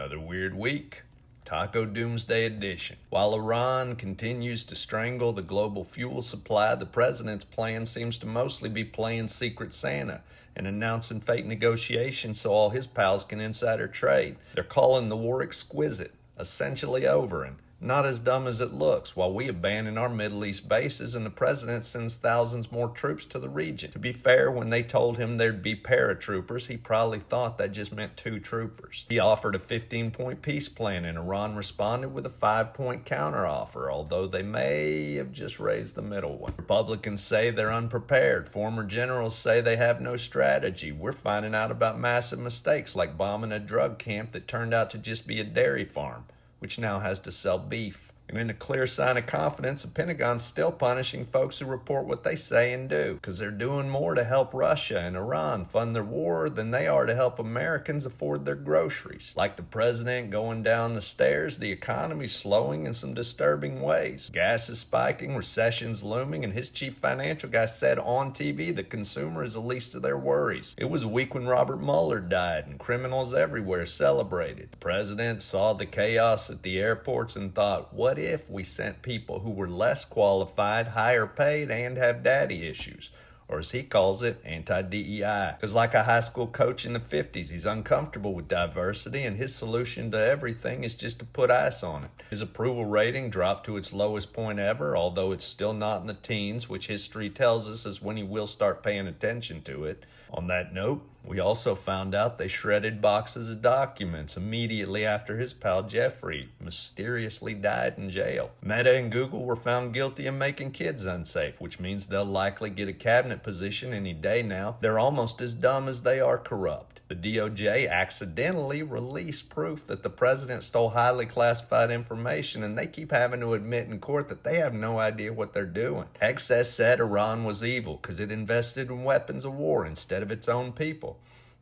Another weird week. Taco Doomsday Edition. While Iran continues to strangle the global fuel supply, the president's plan seems to mostly be playing Secret Santa and announcing fake negotiations so all his pals can insider trade. They're calling the war exquisite, essentially over, and not as dumb as it looks, while we abandon our Middle East bases and the president sends thousands more troops to the region. To be fair, when they told him there'd be paratroopers, he probably thought that just meant 2 troopers. He offered a 15-point peace plan, and Iran responded with a 5-point counteroffer, although they may have just raised the middle one. Republicans say they're unprepared. Former generals say they have no strategy. We're finding out about massive mistakes, like bombing a drug camp that turned out to just be a dairy farm, which now has to sell beef. And in a clear sign of confidence, the Pentagon's still punishing folks who report what they say and do, because they're doing more to help Russia and Iran fund their war than they are to help Americans afford their groceries. Like the president going down the stairs, the economy's slowing in some disturbing ways. Gas is spiking, recession's looming, and his chief financial guy said on TV the consumer is the least of their worries. It was a week when Robert Mueller died and criminals everywhere celebrated. The president saw the chaos at the airports and thought, what if we sent people who were less qualified, higher paid, and have daddy issues? Or as he calls it, anti-DEI. Because like a high school coach in the 50s, he's uncomfortable with diversity, and his solution to everything is just to put ice on it. His approval rating dropped to its lowest point ever, although it's still not in the teens, which history tells us is when he will start paying attention to it. On that note, we also found out they shredded boxes of documents immediately after his pal Jeffrey mysteriously died in jail. Meta and Google were found guilty of making kids unsafe, which means they'll likely get a cabinet position any day now. They're almost as dumb as they are corrupt. The DOJ accidentally released proof that the president stole highly classified information, and they keep having to admit in court that they have no idea what they're doing. Hexas said Iran was evil because it invested in weapons of war instead of its own people.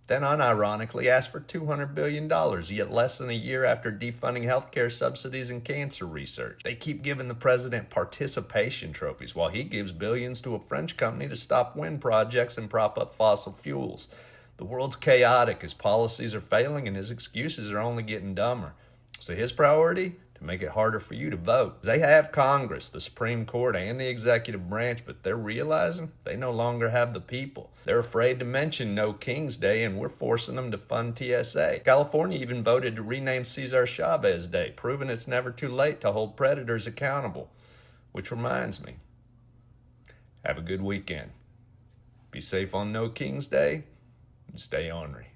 Then unironically asked for $200 billion, yet less than a year after defunding healthcare subsidies and cancer research. They keep giving the president participation trophies while he gives billions to a French company to stop wind projects and prop up fossil fuels. The world's chaotic, his policies are failing, and his excuses are only getting dumber. So his priority? To make it harder for you to vote. They have Congress, the Supreme Court, and the executive branch, but they're realizing they no longer have the people. They're afraid to mention No King's Day, and we're forcing them to fund TSA. California even voted to rename Cesar Chavez Day, proving it's never too late to hold predators accountable. Which reminds me, have a good weekend. Be safe on No King's Day, and stay ornery.